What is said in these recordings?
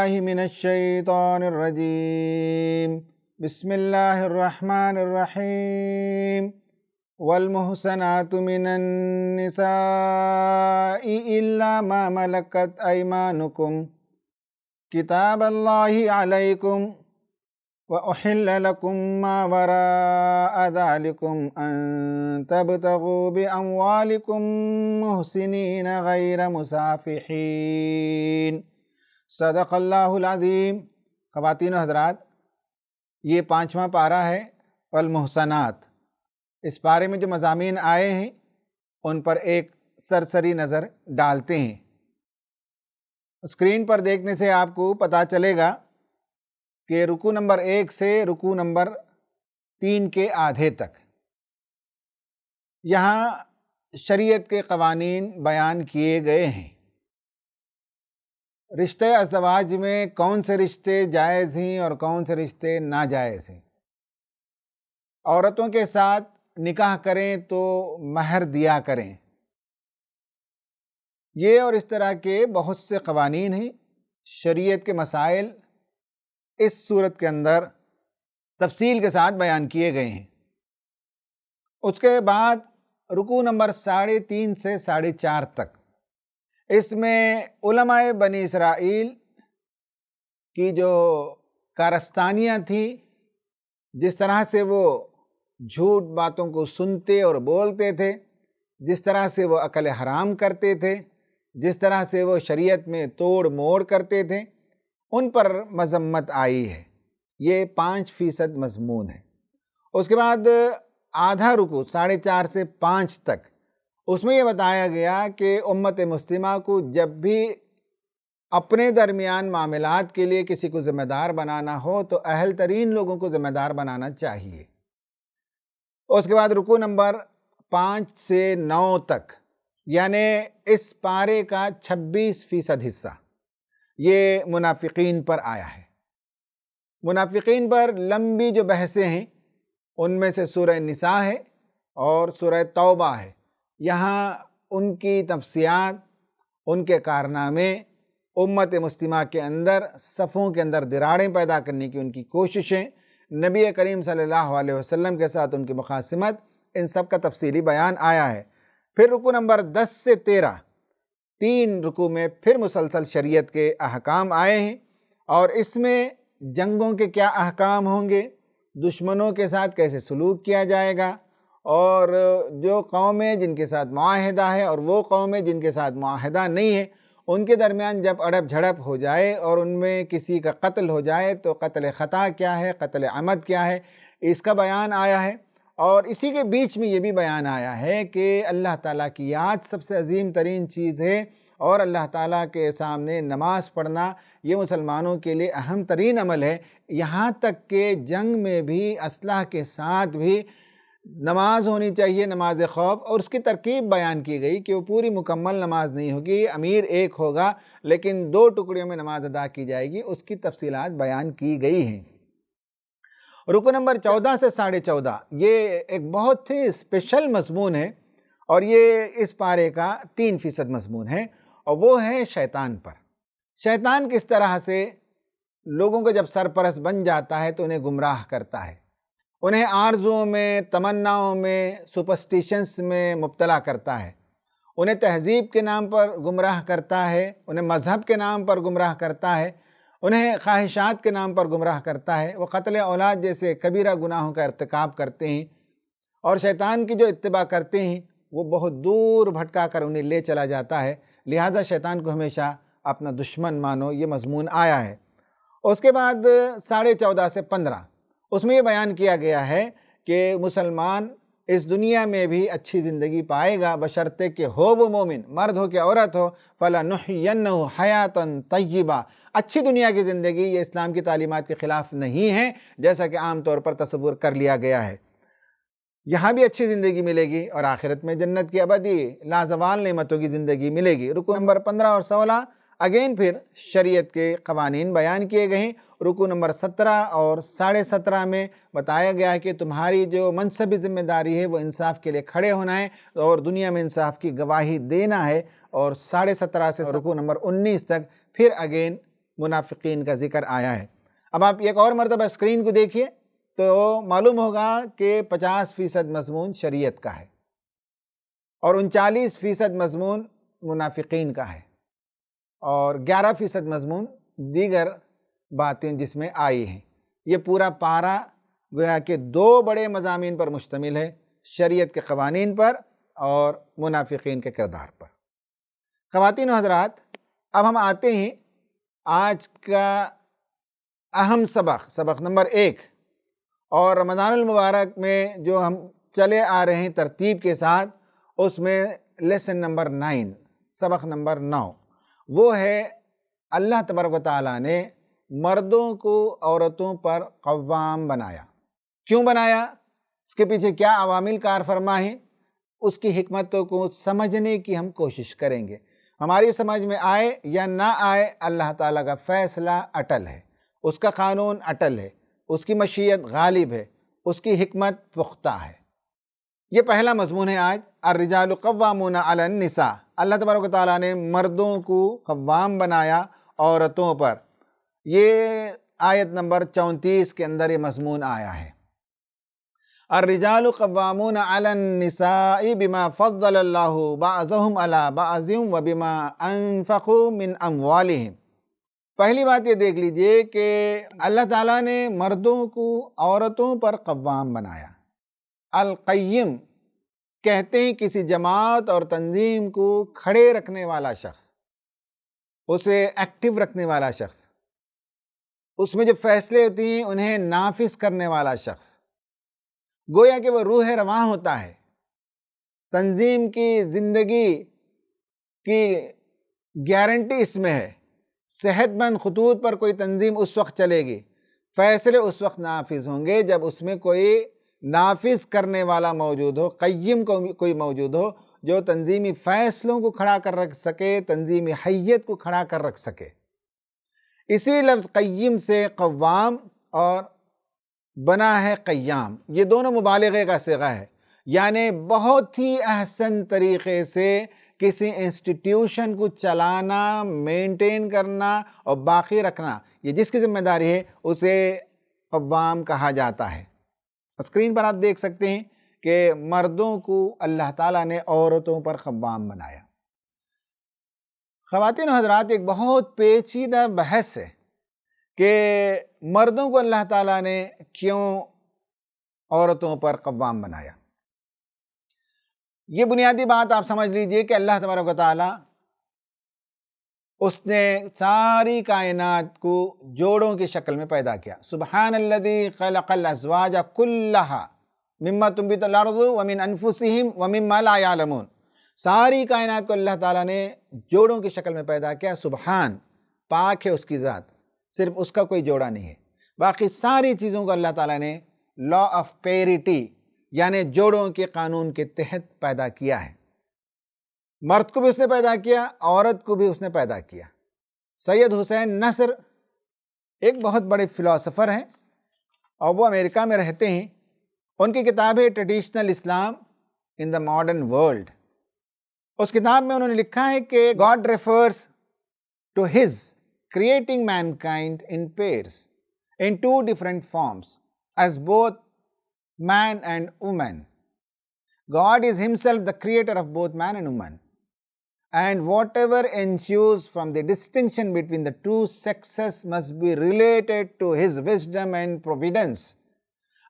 باللہ من الشیطان الرجیم بسم اللہ الرحمن الرحیم والمحصنات من النساء الا ما ملکت ایمانکم کتاب اللہ علیکم وَأُحِلَّ لَكُم مَّا وَرَاءَ ذَلِكُمْ أَن تَبْتَغُوا بِأَمْوَالِكُم مُحْسِنِينَ غَيْرَ مُسَافِحِينَ صدق اللہ العظیم۔ خواتین و حضرات، یہ 5واں پارہ ہے والمحصنات۔ اس پارے میں جو مضامین آئے ہیں ان پر ایک سرسری نظر ڈالتے ہیں۔ اسکرین پر دیکھنے سے آپ کو پتہ چلے گا کہ رکوع نمبر 1 سے رکوع نمبر 3 کے آدھے تک یہاں شریعت کے قوانین بیان کیے گئے ہیں۔ رشتے ازدواج میں کون سے رشتے جائز ہیں اور کون سے رشتے ناجائز ہیں۔ عورتوں کے ساتھ نکاح کریں تو مہر دیا کریں۔ یہ اور اس طرح کے بہت سے قوانین ہیں۔ شریعت کے مسائل اس صورت کے اندر تفصیل کے ساتھ بیان کیے گئے ہیں۔ اس کے بعد رکوع نمبر 3.5 سے 4.5 تک اس میں علماء بنی اسرائیل کی جو کارستانیاں تھیں، جس طرح سے وہ جھوٹ باتوں کو سنتے اور بولتے تھے، جس طرح سے وہ اکل حرام کرتے تھے، جس طرح سے وہ شریعت میں توڑ موڑ کرتے تھے، ان پر مذمت آئی ہے۔ یہ 5% مضمون ہے۔ اس کے بعد آدھا رکوع 4.5 سے 5 تک اس میں یہ بتایا گیا کہ امت مسلمہ کو جب بھی اپنے درمیان معاملات کے لیے کسی کو ذمہ دار بنانا ہو تو اہل ترین لوگوں کو ذمہ دار بنانا چاہیے۔ اس کے بعد رکوع نمبر 5 سے 9 تک یعنی اس پارے کا 26% حصہ یہ منافقین پر آیا ہے۔ منافقین پر لمبی جو بحثیں ہیں ان میں سے سورہ نساء ہے اور سورہ توبہ ہے۔ یہاں ان کی تفصیلات، ان کے کارنامے، امت مسلمہ کے اندر صفوں کے اندر دراڑیں پیدا کرنے کی ان کی کوششیں، نبی کریم صلی اللہ علیہ وسلم کے ساتھ ان کی مخاصمت، ان سب کا تفصیلی بیان آیا ہے۔ پھر رکوع نمبر 10 سے 13 3 رکوع میں پھر مسلسل شریعت کے احکام آئے ہیں، اور اس میں جنگوں کے کیا احکام ہوں گے، دشمنوں کے ساتھ کیسے سلوک کیا جائے گا، اور جو قومیں جن کے ساتھ معاہدہ ہے اور وہ قومیں جن کے ساتھ معاہدہ نہیں ہے، ان کے درمیان جب اڑپ جھڑپ ہو جائے اور ان میں کسی کا قتل ہو جائے تو قتل خطا کیا ہے، قتل عمد کیا ہے، اس کا بیان آیا ہے۔ اور اسی کے بیچ میں یہ بھی بیان آیا ہے کہ اللہ تعالیٰ کی یاد سب سے عظیم ترین چیز ہے، اور اللہ تعالیٰ کے سامنے نماز پڑھنا یہ مسلمانوں کے لیے اہم ترین عمل ہے۔ یہاں تک کہ جنگ میں بھی اسلحہ کے ساتھ بھی نماز ہونی چاہیے، نماز خوف، اور اس کی ترکیب بیان کی گئی کہ وہ پوری مکمل نماز نہیں ہوگی، امیر ایک ہوگا لیکن 2 ٹکڑیوں میں نماز ادا کی جائے گی، اس کی تفصیلات بیان کی گئی ہیں۔ رکوع نمبر 14 سے 14.5 یہ ایک بہت ہی اسپیشل مضمون ہے، اور یہ اس پارے کا 3% مضمون ہے، اور وہ ہے شیطان پر۔ شیطان کس طرح سے لوگوں کا جب سرپرست بن جاتا ہے تو انہیں گمراہ کرتا ہے، انہیں آرزوؤں میں، تمناؤں میں، سپرسٹیشنز میں مبتلا کرتا ہے، انہیں تہذیب کے نام پر گمراہ کرتا ہے، انہیں مذہب کے نام پر گمراہ کرتا ہے، انہیں خواہشات کے نام پر گمراہ کرتا ہے۔ وہ قتل اولاد جیسے کبیرہ گناہوں کا ارتکاب کرتے ہیں، اور شیطان کی جو اتباع کرتے ہیں وہ بہت دور بھٹکا کر انہیں لے چلا جاتا ہے۔ لہٰذا شیطان کو ہمیشہ اپنا دشمن مانو، یہ مضمون آیا ہے۔ اس کے بعد 14.5 سے 15 اس میں یہ بیان کیا گیا ہے کہ مسلمان اس دنیا میں بھی اچھی زندگی پائے گا بشرطے کہ ہو وہ مومن، مرد ہو کہ عورت ہو، فَلَنُحْيِيَنَّهُ حَيَاةً طَيِّبَةً۔ اچھی دنیا کی زندگی یہ اسلام کی تعلیمات کے خلاف نہیں ہے، جیسا کہ عام طور پر تصور کر لیا گیا ہے۔ یہاں بھی اچھی زندگی ملے گی، اور آخرت میں جنت کی ابدی لازوال نعمتوں کی زندگی ملے گی۔ رکوع نمبر 15 اور 16 اگین پھر شریعت کے قوانین بیان کیے گئے ہیں۔ رکوع نمبر 17 اور 17.5 میں بتایا گیا ہے کہ تمہاری جو منصبی ذمہ داری ہے وہ انصاف کے لیے کھڑے ہونا ہے اور دنیا میں انصاف کی گواہی دینا ہے۔ اور 17.5 سے رکوع نمبر 19 تک پھر اگین منافقین کا ذکر آیا ہے۔ اب آپ ایک اور مرتبہ اسکرین کو دیکھیے تو معلوم ہوگا کہ 50% مضمون شریعت کا ہے اور 39% مضمون منافقین کا ہے اور 11% مضمون دیگر باتیں جس میں آئی ہیں۔ یہ پورا پارہ گویا کہ 2 بڑے مضامین پر مشتمل ہے، شریعت کے قوانین پر اور منافقین کے کردار پر۔ خواتین و حضرات، اب ہم آتے ہیں آج کا اہم سبق نمبر 1، اور رمضان المبارک میں جو ہم چلے آ رہے ہیں ترتیب کے ساتھ، اس میں لیسن نمبر 9، سبق نمبر 9، وہ ہے اللہ تبارک و تعالیٰ نے مردوں کو عورتوں پر قوام بنایا۔ کیوں بنایا؟ اس کے پیچھے کیا عوامل کار فرما ہیں؟ اس کی حکمتوں کو سمجھنے کی ہم کوشش کریں گے۔ ہماری سمجھ میں آئے یا نہ آئے، اللہ تعالیٰ کا فیصلہ اٹل ہے، اس کا قانون اٹل ہے، اس کی مشیت غالب ہے، اس کی حکمت پختہ ہے۔ یہ پہلا مضمون ہے آج، الرجال قوامون علی النساء۔ اللہ تبارک و تعالیٰ نے مردوں کو قوام بنایا عورتوں پر۔ یہ آیت نمبر 34 کے اندر یہ مضمون آیا ہے۔ الرجال قوامون علی النساء بما فضل اللہ بعضهم علی بعض وبما انفقوا من اموالہم۔ پہلی بات یہ دیکھ لیجئے کہ اللہ تعالیٰ نے مردوں کو عورتوں پر قوام بنایا۔ القیم کہتے ہیں کسی جماعت اور تنظیم کو کھڑے رکھنے والا شخص، اسے ایکٹیو رکھنے والا شخص، اس میں جو فیصلے ہوتی ہیں انہیں نافذ کرنے والا شخص، گویا کہ وہ روح رواں ہوتا ہے۔ تنظیم کی زندگی کی گارنٹی اس میں ہے۔ صحت مند خطوط پر کوئی تنظیم اس وقت چلے گی، فیصلے اس وقت نافذ ہوں گے جب اس میں کوئی نافذ کرنے والا موجود ہو، قیم کوئی موجود ہو جو تنظیمی فیصلوں کو کھڑا کر رکھ سکے، تنظیمی حیت کو کھڑا کر رکھ سکے۔ اسی لفظ قیم سے قوام اور بنا ہے قیام، یہ دونوں مبالغے کا صیغہ ہے، یعنی بہت ہی احسن طریقے سے کسی انسٹیٹیوشن کو چلانا، مینٹین کرنا اور باقی رکھنا، یہ جس کی ذمہ داری ہے اسے قوام کہا جاتا ہے۔ اسکرین پر آپ دیکھ سکتے ہیں کہ مردوں کو اللہ تعالیٰ نے عورتوں پر قوام بنایا۔ خواتین و حضرات، ایک بہت پیچیدہ بحث ہے کہ مردوں کو اللہ تعالیٰ نے کیوں عورتوں پر قوام بنایا۔ یہ بنیادی بات آپ سمجھ لیجئے کہ اللہ تبارک و تعالیٰ اس نے ساری کائنات کو جوڑوں کی شکل میں پیدا کیا۔ سبحان الذی خلق الازواج کلھا مما تنبت الارض ومن انفسہم ومما لا یعلمون۔ ساری کائنات کو اللہ تعالیٰ نے جوڑوں کی شکل میں پیدا کیا۔ سبحان، پاک ہے اس کی ذات، صرف اس کا کوئی جوڑا نہیں ہے۔ باقی ساری چیزوں کو اللہ تعالیٰ نے لا آف پیریٹی یعنی جوڑوں کے قانون کے تحت پیدا کیا ہے۔ مرد کو بھی اس نے پیدا کیا، عورت کو بھی اس نے پیدا کیا۔ سید حسین نصر ایک بہت بڑے فلاسفر ہیں اور وہ امریکہ میں رہتے ہیں۔ ان کی کتاب ہے traditional Islam in the modern world. اس کتاب میں انہوں نے لکھا ہے کہ God refers to his creating mankind in pairs in 2 different forms as both man and woman. God is himself the creator of both man and woman. And whatever ensues from the distinction between the 2 sexes must be related to his wisdom and providence.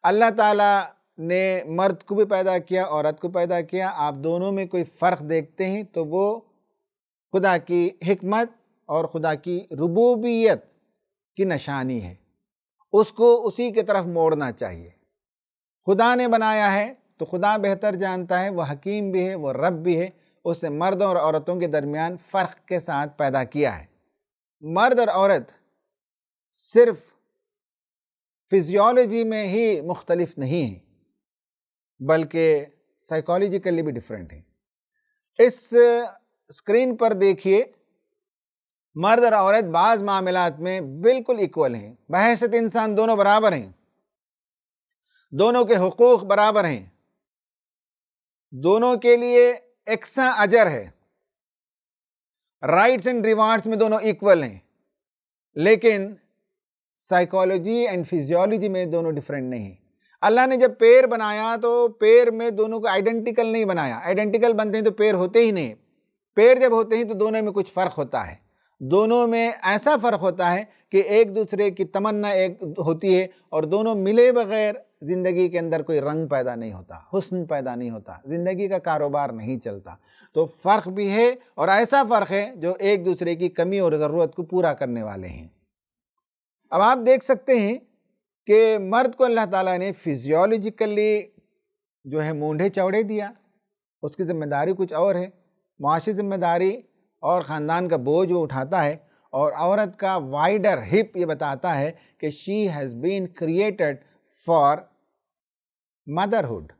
اللہ تعالیٰ نے مرد کو بھی پیدا کیا، عورت کو پیدا کیا۔ آپ دونوں میں کوئی فرق دیکھتے ہیں تو وہ خدا کی حکمت اور خدا کی ربوبیت کی نشانی ہے، اس کو اسی کی طرف موڑنا چاہیے۔ خدا نے بنایا ہے تو خدا بہتر جانتا ہے، وہ حکیم بھی ہے، وہ رب بھی ہے۔ اس نے مردوں اور عورتوں کے درمیان فرق کے ساتھ پیدا کیا ہے۔ مرد اور عورت صرف فزیولوجی میں ہی مختلف نہیں ہیں بلکہ سائیکالوجیکلی بھی ڈیفرنٹ ہیں۔ اس اسکرین پر دیکھیے، مرد اور عورت بعض معاملات میں بالکل ایکول ہیں، بحیثیت انسان دونوں برابر ہیں، دونوں کے حقوق برابر ہیں، دونوں کے لیے یکساں اجر ہے، رائٹس اینڈ ریوارڈز میں دونوں ایکول ہیں، لیکن سائیکالوجی اینڈ فزیولوجی میں دونوں ڈیفرنٹ نہیں ہیں۔ اللہ نے جب پیر بنایا تو پیر میں دونوں کو آئیڈینٹیکل نہیں بنایا، آئیڈینٹیکل بنتے ہیں تو پیر ہوتے ہی نہیں، پیر جب ہوتے ہیں تو دونوں میں کچھ فرق ہوتا ہے، دونوں میں ایسا فرق ہوتا ہے کہ ایک دوسرے کی تمنا ایک ہوتی ہے، اور دونوں ملے بغیر زندگی کے اندر کوئی رنگ پیدا نہیں ہوتا، حسن پیدا نہیں ہوتا، زندگی کا کاروبار نہیں چلتا۔ تو فرق بھی ہے، اور ایسا فرق ہے جو ایک دوسرے کی کمی اور ضرورت کو پورا کرنے والے ہیں۔ اب آپ دیکھ سکتے ہیں کہ مرد کو اللہ تعالیٰ نے فزیولوجیکلی جو ہے مونڈھے چوڑے دیا، اس کی ذمہ داری کچھ اور ہے، معاشی ذمہ داری اور خاندان کا بوجھ وہ اٹھاتا ہے، اور عورت کا وائڈر ہپ یہ بتاتا ہے کہ she has been created for motherhood,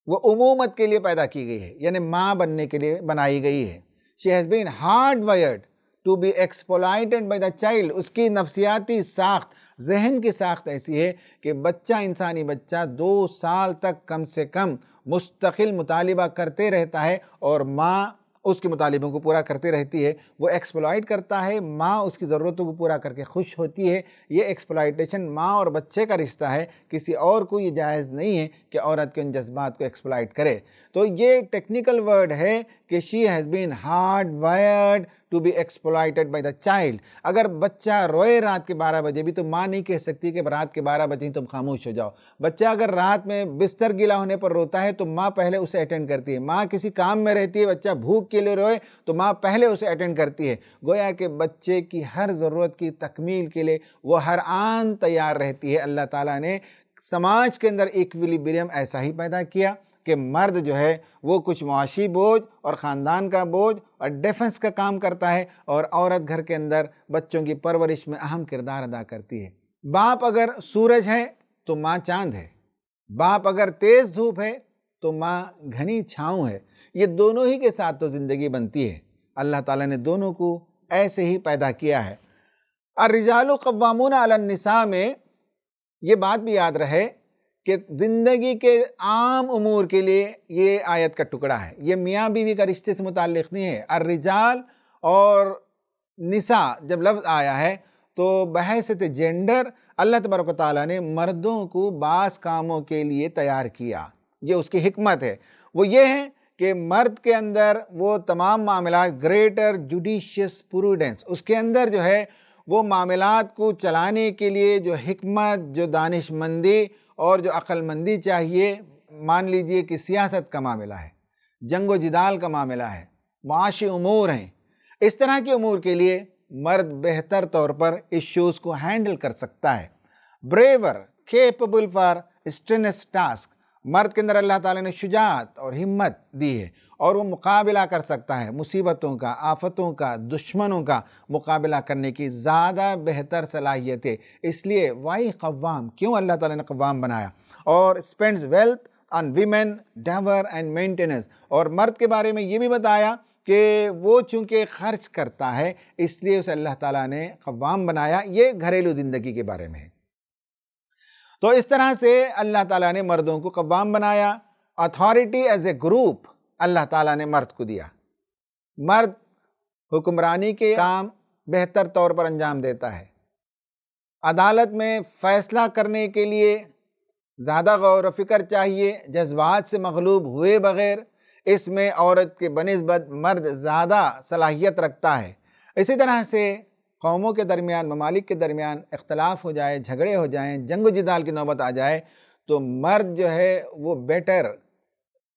وہ امومت کے لیے پیدا کی گئی ہے، یعنی ماں بننے کے لیے بنائی گئی ہے۔ She has been hard wired to be exploited by the child, اس کی نفسیاتی ساخت، ذہن کی ساخت ایسی ہے کہ بچہ، انسانی بچہ 2 سال تک کم سے کم مستقل مطالبہ کرتے رہتا ہے، اور ماں اس کے مطالبوں کو پورا کرتے رہتی ہے، وہ ایکسپلائٹ کرتا ہے، ماں اس کی ضرورتوں کو پورا کر کے خوش ہوتی ہے۔ یہ ایکسپلائٹیشن ماں اور بچے کا رشتہ ہے، کسی اور کو یہ جائز نہیں ہے کہ عورت کے ان جذبات کو ایکسپلائٹ کرے۔ تو یہ ٹیکنیکل ورڈ ہے کہ she has been hard wired to be exploited by the child. اگر بچہ روئے رات کے 12 بجے بھی تو ماں نہیں کہہ سکتی کہ رات کے 12 بجے تم خاموش ہو جاؤ۔ بچہ اگر رات میں بستر گیلا ہونے پر روتا ہے تو ماں پہلے اسے اٹینڈ کرتی ہے، ماں کسی کام میں رہتی ہے، بچہ بھوک کے لیے روئے تو ماں پہلے اسے اٹینڈ کرتی ہے۔ گویا کہ بچے کی ہر ضرورت کی تکمیل کے لیے وہ ہر آن تیار رہتی ہے۔ اللہ تعالیٰ نے سماج کے اندر ایکویلیبریم ایسا ہی پیدا کیا کہ مرد جو ہے وہ کچھ معاشی بوجھ اور خاندان کا بوجھ اور ڈیفنس کا کام کرتا ہے، اور عورت گھر کے اندر بچوں کی پرورش میں اہم کردار ادا کرتی ہے۔ باپ اگر سورج ہے تو ماں چاند ہے، باپ اگر تیز دھوپ ہے تو ماں گھنی چھاؤں ہے۔ یہ دونوں ہی کے ساتھ تو زندگی بنتی ہے۔ اللہ تعالیٰ نے دونوں کو ایسے ہی پیدا کیا ہے۔ الرجال قوامون علی النساء میں یہ بات بھی یاد رہے کہ زندگی کے عام امور کے لیے یہ آیت کا ٹکڑا ہے، یہ میاں بیوی کا رشتے سے متعلق نہیں ہے۔ الرجال اور نساء جب لفظ آیا ہے تو بحیثیت جینڈر اللہ تبارک و تعالیٰ نے مردوں کو بعض کاموں کے لیے تیار کیا، یہ اس کی حکمت ہے۔ وہ یہ ہے کہ مرد کے اندر وہ تمام معاملات، گریٹر جوڈیشیس پروڈنس، اس کے اندر جو ہے وہ معاملات کو چلانے کے لیے جو حکمت، جو دانش مندی اور جو عقل مندی چاہیے، مان لیجئے کہ سیاست کا معاملہ ہے، جنگ و جدال کا معاملہ ہے، معاشی امور ہیں، اس طرح کے امور کے لیے مرد بہتر طور پر ایشوز کو ہینڈل کر سکتا ہے۔ Braver, capable for strenuous task, مرد کے اندر اللہ تعالیٰ نے شجاعت اور ہمت دی ہے، اور وہ مقابلہ کر سکتا ہے مصیبتوں کا، آفتوں کا، دشمنوں کا مقابلہ کرنے کی زیادہ بہتر صلاحیت ہے۔ اس لیے وائی قوام، کیوں اللہ تعالیٰ نے قوام بنایا؟ اور spends wealth on women dower and maintenance, اور مرد کے بارے میں یہ بھی بتایا کہ وہ چونکہ خرچ کرتا ہے اس لیے اسے اللہ تعالیٰ نے قوام بنایا۔ یہ گھریلو زندگی کے بارے میں ہے۔ تو اس طرح سے اللہ تعالیٰ نے مردوں کو قوام بنایا۔ اتھارٹی ایز اے گروپ اللہ تعالیٰ نے مرد کو دیا۔ مرد حکمرانی کے کام بہتر طور پر انجام دیتا ہے، عدالت میں فیصلہ کرنے کے لیے زیادہ غور و فکر چاہیے، جذبات سے مغلوب ہوئے بغیر اس میں عورت کے بنسبت مرد زیادہ صلاحیت رکھتا ہے۔ اسی طرح سے قوموں کے درمیان، ممالک کے درمیان اختلاف ہو جائے، جھگڑے ہو جائیں، جنگ و جدال کی نوبت آ جائے تو مرد جو ہے وہ بیٹر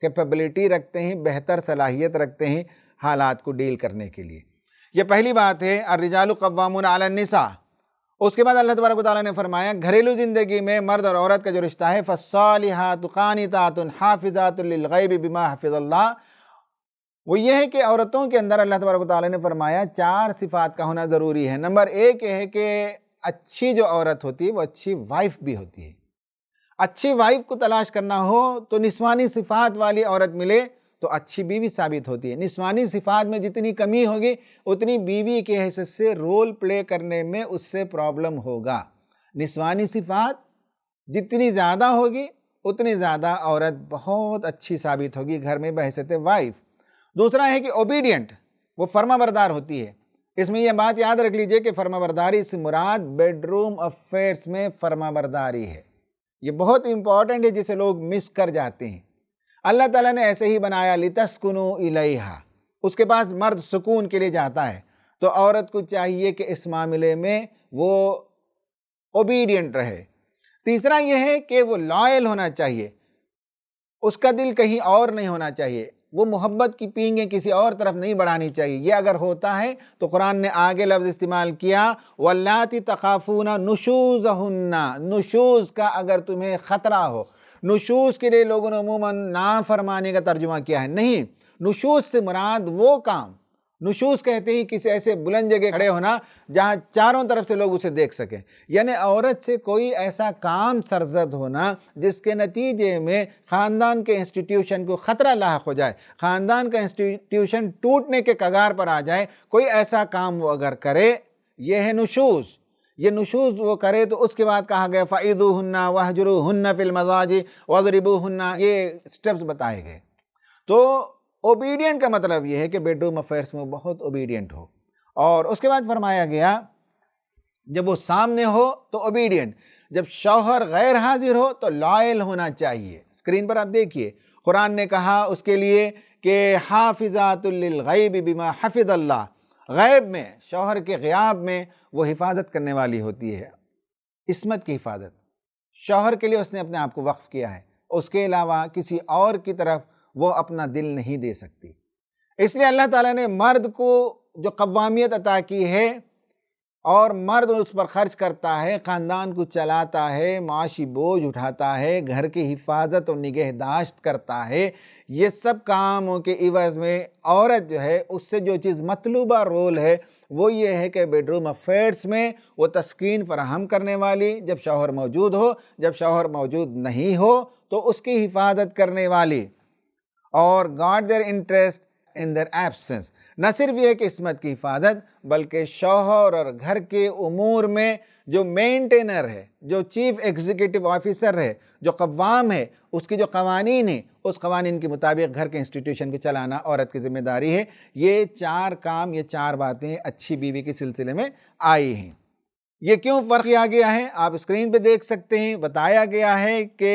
کیپیبلٹی رکھتے ہیں، بہتر صلاحیت رکھتے ہیں حالات کو ڈیل کرنے کے لیے۔ یہ پہلی بات ہے الرجال قوامون علی النساء۔ اس کے بعد اللہ تبارک و تعالیٰ نے فرمایا گھریلو زندگی میں مرد اور عورت کا جو رشتہ ہے فالصالحات قانتات حافظات للغیب بما حفظ اللہ، وہ یہ ہے کہ عورتوں کے اندر اللہ تبارک و تعالیٰ نے فرمایا 4 صفات کا ہونا ضروری ہے۔ نمبر 1 یہ ہے کہ اچھی جو عورت ہوتی ہے وہ اچھی وائف بھی ہوتی ہے۔ اچھی وائف کو تلاش کرنا ہو تو نسوانی صفات والی عورت ملے تو اچھی بیوی ثابت ہوتی ہے۔ نسوانی صفات میں جتنی کمی ہوگی اتنی بیوی کے حیثیت سے رول پلے کرنے میں اس سے پرابلم ہوگا۔ نسوانی صفات جتنی زیادہ ہوگی اتنی زیادہ عورت بہت اچھی ثابت ہوگی گھر میں بحیثیت وائف۔ دوسرا ہے کہ اوبیڈینٹ، وہ فرما بردار ہوتی ہے۔ اس میں یہ بات یاد رکھ لیجئے کہ فرمانبرداری سے مراد بیڈ روم افیئرس میں فرمانبرداری ہے۔ یہ بہت امپورٹنٹ ہے جسے لوگ مس کر جاتے ہیں۔ اللہ تعالیٰ نے ایسے ہی بنایا لِتَسْكُنُوا إِلَيْهَا، اس کے پاس مرد سکون کے لیے جاتا ہے، تو عورت کو چاہیے کہ اس معاملے میں وہ اوبیڈینٹ رہے۔ تیسرا یہ ہے کہ وہ لائل ہونا چاہیے، اس کا دل کہیں اور نہیں ہونا چاہیے، وہ محبت کی پینگیں کسی اور طرف نہیں بڑھانی چاہیے۔ یہ اگر ہوتا ہے تو قرآن نے آگے لفظ استعمال کیا وَاللَّاتِي تَخَافُونَ نُشُوزَهُنَّ، نشوز کا اگر تمہیں خطرہ ہو۔ نشوز کے لیے لوگوں نے عموماً نافرمانی کا ترجمہ کیا ہے، نہیں، نشوز سے مراد وہ کام، نشوز کہتے ہیں کسی ایسے بلند جگہ کھڑے ہونا جہاں چاروں طرف سے لوگ اسے دیکھ سکیں، یعنی عورت سے کوئی ایسا کام سرزد ہونا جس کے نتیجے میں خاندان کے انسٹیٹیوشن کو خطرہ لاحق ہو جائے، خاندان کا انسٹیٹیوشن ٹوٹنے کے کگار پر آ جائے، کوئی ایسا کام وہ اگر کرے، یہ ہے نشوز۔ یہ نشوز وہ کرے تو اس کے بعد کہا گیا فَعِذُوهُنَّ وَاهْجُرُوهُنَّ فِي الْمَضَاجِعِ وَاضْرِبُوهُنَّ، یہ سٹیپس بتائے گئے۔ تو اوبیڈینٹ کا مطلب یہ ہے کہ بیڈ روم افیئرس میں بہت اوبیڈینٹ ہو، اور اس کے بعد فرمایا گیا جب وہ سامنے ہو تو اوبیڈینٹ، جب شوہر غیر حاضر ہو تو لائل ہونا چاہیے۔ اسکرین پر آپ دیکھیے قرآن نے کہا اس کے لیے کہ حافظات للغیب بما حفظ اللہ، غیب میں، شوہر کے غیاب میں وہ حفاظت کرنے والی ہوتی ہے، عصمت کی حفاظت۔ شوہر کے لیے اس نے اپنے آپ کو وقف کیا ہے، اس کے علاوہ کسی اور کی طرف وہ اپنا دل نہیں دے سکتی۔ اس لیے اللہ تعالیٰ نے مرد کو جو قوامیت عطا کی ہے اور مرد اس پر خرچ کرتا ہے، خاندان کو چلاتا ہے، معاشی بوجھ اٹھاتا ہے، گھر کی حفاظت اور نگہداشت کرتا ہے، یہ سب کاموں کے عوض میں عورت جو ہے اس سے جو چیز مطلوبہ رول ہے وہ یہ ہے کہ بیڈ روم افیئرس میں وہ تسکین فراہم کرنے والی جب شوہر موجود ہو، جب شوہر موجود نہیں ہو تو اس کی حفاظت کرنے والی، اور guard their interest in their absence. نہ صرف یہ کہ عصمت کی حفاظت، بلکہ شوہر اور گھر کے امور میں جو مینٹینر ہے، جو چیف ایگزیکٹو آفیسر ہے، جو قوام ہے، اس کی جو قوانین ہیں، اس قوانین کے مطابق گھر کے انسٹیٹیوشن کو چلانا عورت کی ذمہ داری ہے۔ یہ چار کام، یہ چار باتیں اچھی بیوی کے سلسلے میں آئی ہیں۔ یہ کیوں فرق کیا گیا ہے آپ اسکرین پہ دیکھ سکتے ہیں۔ بتایا گیا ہے کہ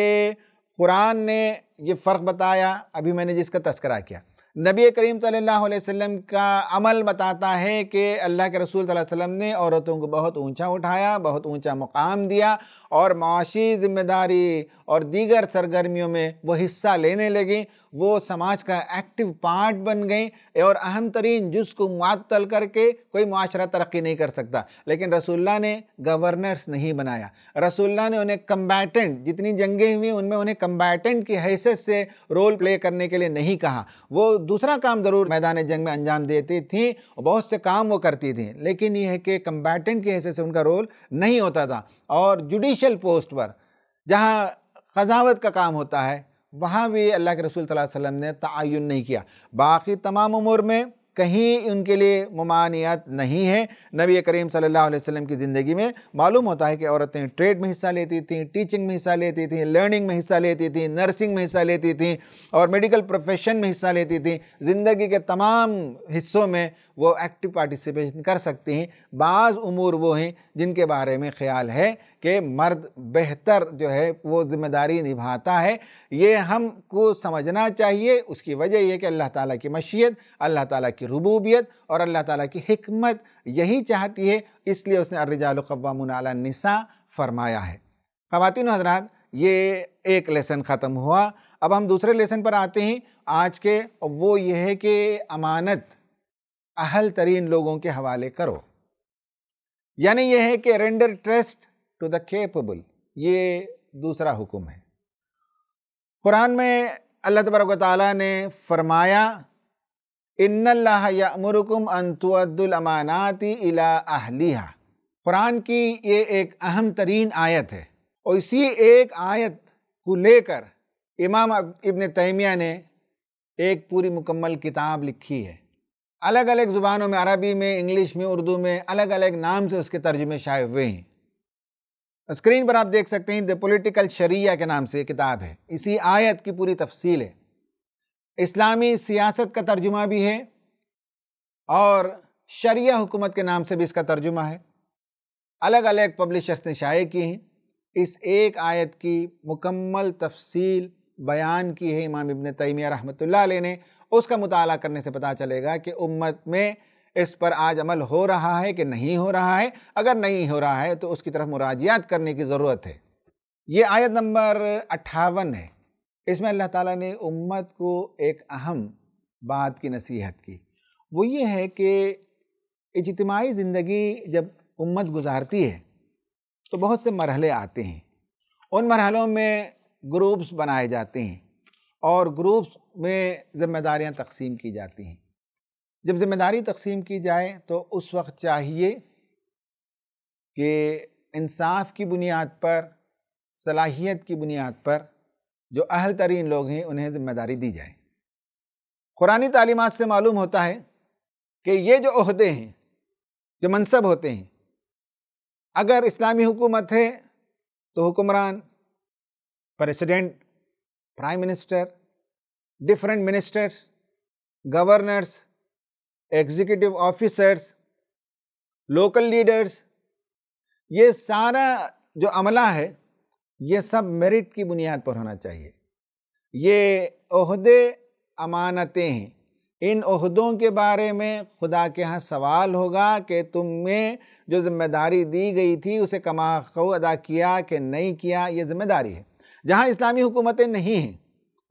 قرآن نے یہ فرق بتایا، ابھی میں نے جس کا تذکرہ کیا، نبی کریم صلی اللہ علیہ وسلم کا عمل بتاتا ہے کہ اللہ کے رسول صلی اللہ علیہ وسلم نے عورتوں کو بہت اونچا اٹھایا، بہت اونچا مقام دیا، اور معاشی ذمہ داری اور دیگر سرگرمیوں میں وہ حصہ لینے لگیں، وہ سماج کا ایکٹیو پارٹ بن گئیں، اور اہم ترین جز کو معطل کر کے کوئی معاشرہ ترقی نہیں کر سکتا۔ لیکن رسول اللہ نے گورنرز نہیں بنایا، رسول اللہ نے انہیں کمبیٹنٹ، جتنی جنگیں ہوئی ان میں انہیں کمبیٹنٹ کی حیثیت سے رول پلے کرنے کے لیے نہیں کہا۔ وہ دوسرا کام ضرور میدان جنگ میں انجام دیتی تھیں، بہت سے کام وہ کرتی تھیں، لیکن یہ ہے کہ کمبیٹنٹ کی حیثیت سے ان کا رول نہیں ہوتا تھا۔ اور جوڈیشل پوسٹ پر جہاں قضاوت کا کام ہوتا ہے وہاں بھی اللہ کے رسول صلی اللہ علیہ وسلم نے تعین نہیں کیا۔ باقی تمام امور میں کہیں ان کے لیے ممانعت نہیں ہے۔ نبی کریم صلی اللہ علیہ وسلم کی زندگی میں معلوم ہوتا ہے کہ عورتیں ٹریڈ میں حصہ لیتی تھیں، ٹیچنگ میں حصہ لیتی تھیں، لرننگ میں حصہ لیتی تھیں، نرسنگ میں حصہ لیتی تھیں، اور میڈیکل پروفیشن میں حصہ لیتی تھیں۔ زندگی کے تمام حصوں میں وہ ایکٹیو پارٹیسپیشن کر سکتی ہیں۔ بعض امور وہ ہیں جن کے بارے میں خیال ہے کہ مرد بہتر جو ہے وہ ذمہ داری نبھاتا ہے، یہ ہم کو سمجھنا چاہیے۔ اس کی وجہ یہ کہ اللہ تعالیٰ کی مشیت، اللہ تعالیٰ کی ربوبیت اور اللہ تعالیٰ کی حکمت یہی چاہتی ہے، اس لیے اس نے الرجال قوامون علی النساء فرمایا ہے۔ خواتین و حضرات، یہ ایک لیسن ختم ہوا۔ اب ہم دوسرے لیسن پر آتے ہیں آج کے، وہ یہ ہے کہ امانت اہل ترین لوگوں کے حوالے کرو، یعنی یہ ہے کہ render trust to the capable, یہ دوسرا حکم ہے۔ قرآن میں اللہ تبارک و تعالیٰ نے فرمایا ان اللہ یأمرکم ان تؤدوا الامانات الی اہلیہا۔ قرآن کی یہ ایک اہم ترین آیت ہے، اور اسی ایک آیت کو لے کر امام ابن تیمیہ نے ایک پوری مکمل کتاب لکھی ہے۔ الگ الگ زبانوں میں، عربی میں، انگلش میں، اردو میں، الگ الگ نام سے اس کے ترجمے شائع ہوئے ہیں۔ اسکرین پر آپ دیکھ سکتے ہیں دی پولیٹیکل شریعہ کے نام سے کتاب ہے، اسی آیت کی پوری تفصیل ہے۔ اسلامی سیاست کا ترجمہ بھی ہے، اور شریعہ حکومت کے نام سے بھی اس کا ترجمہ ہے، الگ الگ پبلشرز نے شائع کی ہیں۔ اس ایک آیت کی مکمل تفصیل بیان کی ہے امام ابن تیمیہ رحمۃ اللہ علیہ نے۔ اس کا مطالعہ کرنے سے پتہ چلے گا کہ امت میں اس پر آج عمل ہو رہا ہے کہ نہیں ہو رہا ہے۔ اگر نہیں ہو رہا ہے تو اس کی طرف مراجعات کرنے کی ضرورت ہے۔ یہ آیت نمبر 58 ہے۔ اس میں اللہ تعالیٰ نے امت کو ایک اہم بات کی نصیحت کی، وہ یہ ہے کہ اجتماعی زندگی جب امت گزارتی ہے تو بہت سے مرحلے آتے ہیں۔ ان مرحلوں میں گروپس بنائے جاتے ہیں اور گروپس میں ذمہ داریاں تقسیم کی جاتی ہیں۔ جب ذمہ داری تقسیم کی جائے تو اس وقت چاہیے کہ انصاف کی بنیاد پر، صلاحیت کی بنیاد پر جو اہل ترین لوگ ہیں انہیں ذمہ داری دی جائے۔ قرآنی تعلیمات سے معلوم ہوتا ہے کہ یہ جو عہدے ہیں، جو منصب ہوتے ہیں، اگر اسلامی حکومت ہے تو حکمران، president, prime minister, different ministers, governors, executive officers, local leaders, یہ سارا جو عملہ ہے یہ سب میرٹ کی بنیاد پر ہونا چاہیے۔ یہ عہدے امانتیں ہیں۔ ان عہدوں کے بارے میں خدا کے ہاں سوال ہوگا کہ تم میں جو ذمہ داری دی گئی تھی اسے کما خو ادا کیا کہ نہیں کیا، یہ ذمہ داری ہے۔ جہاں اسلامی حکومتیں نہیں ہیں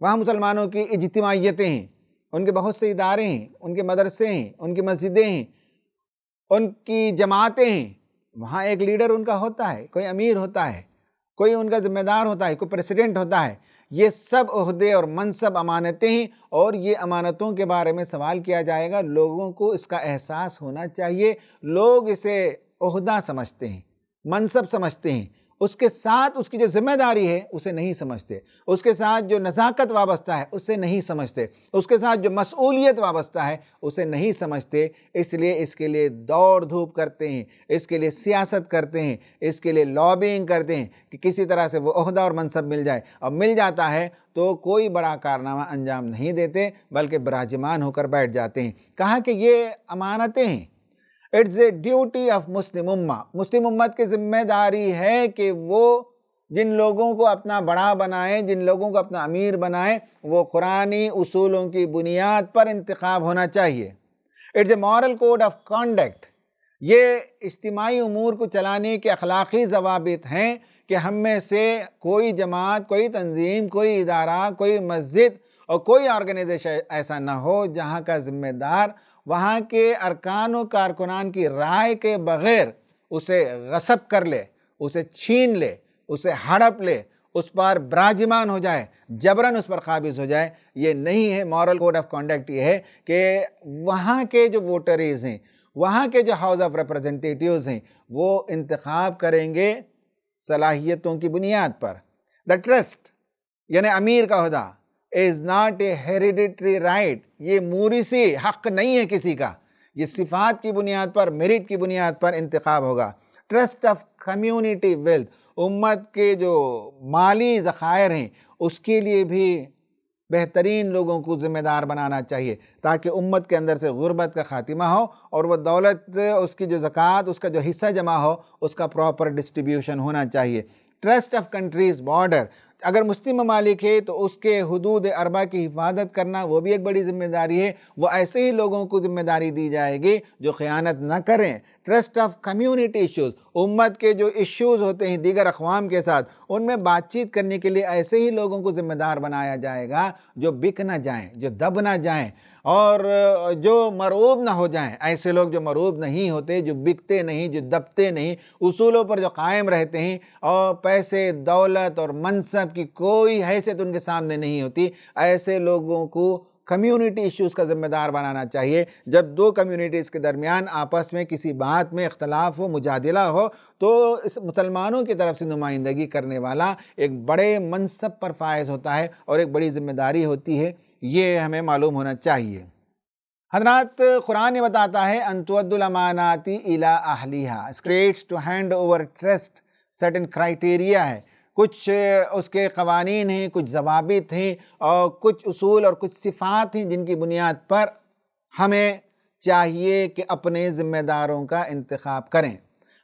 وہاں مسلمانوں کی اجتماعیتیں ہیں، ان کے بہت سے ادارے ہیں، ان کے مدرسے ہیں، ان کی مسجدیں ہیں، ان کی جماعتیں ہیں۔ وہاں ایک لیڈر ان کا ہوتا ہے، کوئی امیر ہوتا ہے، کوئی ان کا ذمہ دار ہوتا ہے، کوئی پریزیڈنٹ ہوتا ہے۔ یہ سب عہدے اور منصب امانتیں ہیں اور یہ امانتوں کے بارے میں سوال کیا جائے گا۔ لوگوں کو اس کا احساس ہونا چاہیے۔ لوگ اسے عہدہ سمجھتے ہیں، منصب سمجھتے ہیں، اس کے ساتھ اس کی جو ذمہ داری ہے اسے نہیں سمجھتے، اس کے ساتھ جو نزاکت وابستہ ہے اسے نہیں سمجھتے، اس کے ساتھ جو مسئولیت وابستہ ہے اسے نہیں سمجھتے۔ اس لیے اس کے لیے دوڑ دھوپ کرتے ہیں، اس کے لیے سیاست کرتے ہیں، اس کے لیے لابینگ کرتے ہیں کہ کسی طرح سے وہ عہدہ اور منصب مل جائے۔ اور مل جاتا ہے تو کوئی بڑا کارنامہ انجام نہیں دیتے بلکہ براجمان ہو کر بیٹھ جاتے ہیں۔ کہا کہ یہ امانتیں ہیں۔ It's a duty of Muslim امہ، مسلم امت کی ذمہ داری ہے کہ وہ جن لوگوں کو اپنا بڑا بنائیں، جن لوگوں کو اپنا امیر بنائیں، وہ قرآنی اصولوں کی بنیاد پر انتخاب ہونا چاہیے۔ It's a moral code of conduct, یہ اجتماعی امور کو چلانے کے اخلاقی ضوابط ہیں کہ ہم میں سے کوئی جماعت، کوئی تنظیم، کوئی ادارہ، کوئی مسجد اور کوئی آرگنائزیشن ایسا نہ ہو جہاں کا ذمہ دار وہاں کے ارکان و کارکنان کی رائے کے بغیر اسے غصب کر لے، اسے چھین لے، اسے ہڑپ لے، اس پر براجمان ہو جائے، جبراً اس پر قابض ہو جائے۔ یہ نہیں ہے مورل کوڈ آف کانڈکٹ۔ یہ ہے کہ وہاں کے جو ووٹریز ہیں، وہاں کے جو ہاؤس آف ریپرزنٹیٹیوز ہیں، وہ انتخاب کریں گے صلاحیتوں کی بنیاد پر۔ دا ٹرسٹ یعنی امیر کا عہدہ is not a hereditary right، یہ موریثی حق نہیں ہے کسی کا، یہ صفات کی بنیاد پر، میرٹ کی بنیاد پر انتخاب ہوگا۔ ٹرسٹ آف کمیونٹی ویلتھ، امت کے جو مالی ذخائر ہیں اس کے لیے بھی بہترین لوگوں کو ذمہ دار بنانا چاہیے تاکہ امت کے اندر سے غربت کا خاتمہ ہو اور وہ دولت، اس کی جو زکوٰۃ، اس کا جو حصہ جمع ہو، اس کا پراپر ڈسٹریبیوشن ہونا چاہیے۔ ٹرسٹ آف کنٹریز بارڈر، اگر مسلم ممالک ہے تو اس کے حدود اربع کی حفاظت کرنا وہ بھی ایک بڑی ذمہ داری ہے۔ وہ ایسے ہی لوگوں کو ذمہ داری دی جائے گی جو خیانت نہ کریں۔ ٹرسٹ آف کمیونٹی ایشوز، امت کے جو ایشوز ہوتے ہیں دیگر اقوام کے ساتھ، ان میں بات چیت کرنے کے لیے ایسے ہی لوگوں کو ذمہ دار بنایا جائے گا جو بک نہ جائیں، جو دب نہ جائیں اور جو مرعوب نہ ہو جائیں۔ ایسے لوگ جو مرعوب نہیں ہوتے، جو بکتے نہیں، جو دبتے نہیں، اصولوں پر جو قائم رہتے ہیں اور پیسے، دولت اور منصب کی کوئی حیثیت ان کے سامنے نہیں ہوتی، ایسے لوگوں کو کمیونٹی ایشوز کا ذمہ دار بنانا چاہیے۔ جب دو کمیونٹیز کے درمیان آپس میں کسی بات میں اختلاف ہو، مجادلہ ہو، تو اس مسلمانوں کی طرف سے نمائندگی کرنے والا ایک بڑے منصب پر فائز ہوتا ہے اور ایک بڑی ذمہ داری ہوتی ہے، یہ ہمیں معلوم ہونا چاہیے۔ حضرات، قرآن یہ بتاتا ہے ان تؤدوا الامانات الی اہلھا، states to hand over trust, certain criteria ہے، کچھ اس کے قوانین ہیں، کچھ ضوابط ہیں اور کچھ اصول اور کچھ صفات ہیں جن کی بنیاد پر ہمیں چاہیے کہ اپنے ذمہ داروں کا انتخاب کریں۔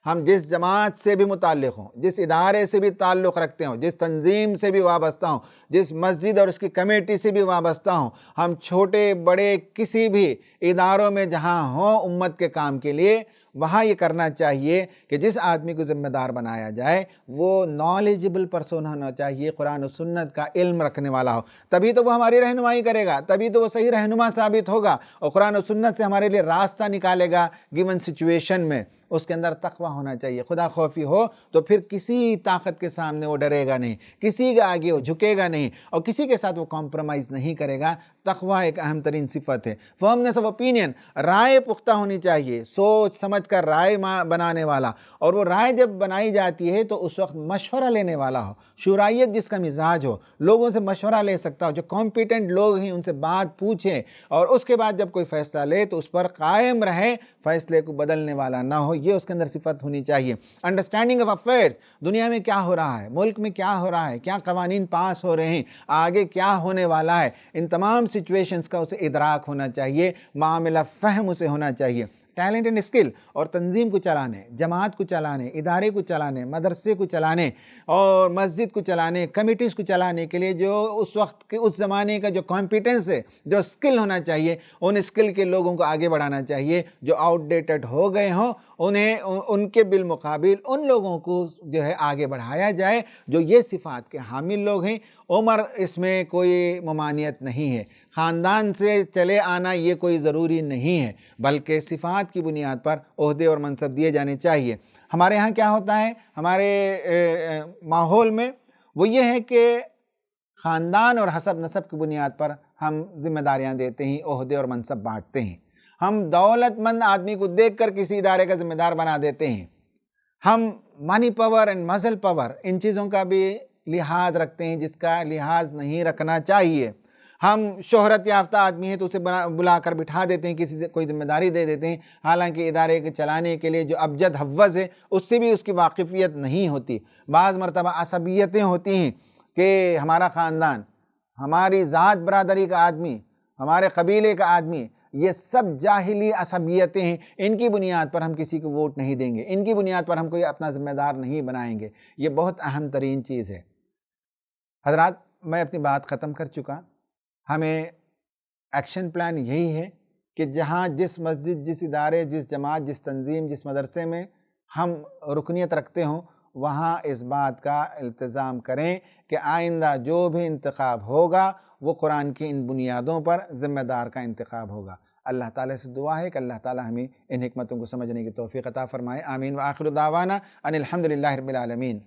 ہم جس جماعت سے بھی متعلق ہوں، جس ادارے سے بھی تعلق رکھتے ہوں، جس تنظیم سے بھی وابستہ ہوں، جس مسجد اور اس کی کمیٹی سے بھی وابستہ ہوں، ہم چھوٹے بڑے کسی بھی اداروں میں جہاں ہوں امت کے کام کے لیے، وہاں یہ کرنا چاہیے کہ جس آدمی کو ذمہ دار بنایا جائے وہ نالجبل پرسن ہونا چاہیے، قرآن و سنت کا علم رکھنے والا ہو، تبھی تو وہ ہماری رہنمائی کرے گا، تبھی تو وہ صحیح رہنما ثابت ہوگا اور قرآن و سنت سے ہمارے لیے راستہ نکالے گا گیون سچویشن میں۔ اس کے اندر تقوی ہونا چاہیے، خدا خوفی ہو تو پھر کسی طاقت کے سامنے وہ ڈرے گا نہیں، کسی کے آگے وہ جھکے گا نہیں اور کسی کے ساتھ وہ کمپرومائز نہیں کرے گا۔ تقوی ایک اہم ترین صفت ہے۔ فرمنس آف اوپینین، رائے پختہ ہونی چاہیے، سوچ سمجھ کر رائے بنانے والا، اور وہ رائے جب بنائی جاتی ہے تو اس وقت مشورہ لینے والا ہو، شورائیت جس کا مزاج ہو، لوگوں سے مشورہ لے سکتا ہو، جو کمپیٹنٹ لوگ ہیں ان سے بات پوچھیں اور اس کے بعد جب کوئی فیصلہ لے تو اس پر قائم رہے، فیصلے کو بدلنے والا نہ ہو، یہ اس کے اندر صفت ہونی چاہیے۔ انڈرسٹینڈنگ آف افیئرز، دنیا میں کیا ہو رہا ہے، ملک میں کیا ہو رہا ہے، کیا قوانین پاس ہو رہے ہیں، آگے کیا ہونے والا ہے، ان تمام سچویشنز کا اسے ادراک ہونا چاہیے، معاملہ فہم اسے ہونا چاہیے۔ ٹیلنٹ اینڈ اسکل، اور تنظیم کو چلانے، جماعت کو چلانے، ادارے کو چلانے، مدرسے کو چلانے اور مسجد کو چلانے، کمیٹیز کو چلانے کے لیے جو اس وقت کے اس زمانے کا جو کمپیٹنس ہے، جو اسکل ہونا چاہیے، ان اسکل کے لوگوں کو آگے بڑھانا چاہیے۔ جو آؤٹ ڈیٹڈ ہو گئے ہوں انہیں ان کے بالمقابل ان لوگوں کو جو ہے آگے بڑھایا جائے جو یہ صفات کے حامل لوگ ہیں۔ عمر اس میں کوئی ممانعت نہیں ہے، خاندان سے چلے آنا یہ کوئی ضروری نہیں ہے، بلکہ صفات کی بنیاد پر عہدے اور منصب دیے جانے چاہیے۔ ہمارے ہاں کیا ہوتا ہے، ہمارے ماحول میں وہ یہ ہے کہ خاندان اور حسب نسب کی بنیاد پر ہم ذمہ داریاں دیتے ہیں، عہدے اور منصب بانٹتے ہیں۔ ہم دولت مند آدمی کو دیکھ کر کسی ادارے کا ذمہ دار بنا دیتے ہیں۔ ہم منی پاور اینڈ مسل پاور، ان چیزوں کا بھی لحاظ رکھتے ہیں جس کا لحاظ نہیں رکھنا چاہیے۔ ہم شہرت یافتہ آدمی ہیں تو اسے بلا کر بٹھا دیتے ہیں، کسی سے کوئی ذمہ داری دے دیتے ہیں، حالانکہ ادارے کے چلانے کے لیے جو ابجد حوض ہے اس سے بھی اس کی واقفیت نہیں ہوتی۔ بعض مرتبہ عصبیتیں ہوتی ہیں کہ ہمارا خاندان، ہماری ذات برادری کا آدمی، ہمارے قبیلے کا آدمی، یہ سب جاہلی عصبیتیں ہیں، ان کی بنیاد پر ہم کسی کو ووٹ نہیں دیں گے، ان کی بنیاد پر ہم کوئی اپنا ذمہ دار نہیں بنائیں گے۔ یہ بہت اہم ترین چیز ہے۔ حضرات، میں اپنی بات ختم کر چکا۔ ہمیں ایکشن پلان یہی ہے کہ جہاں جس مسجد، جس ادارے، جس جماعت، جس تنظیم، جس مدرسے میں ہم رکنیت رکھتے ہوں وہاں اس بات کا التزام کریں کہ آئندہ جو بھی انتخاب ہوگا وہ قرآن کی ان بنیادوں پر ذمہ دار کا انتخاب ہوگا۔ اللہ تعالیٰ سے دعا ہے کہ اللہ تعالیٰ ہمیں ان حکمتوں کو سمجھنے کی توفیق عطا فرمائے۔ آمین۔ وآخر دعوانا ان الحمدللہ رب العالمین۔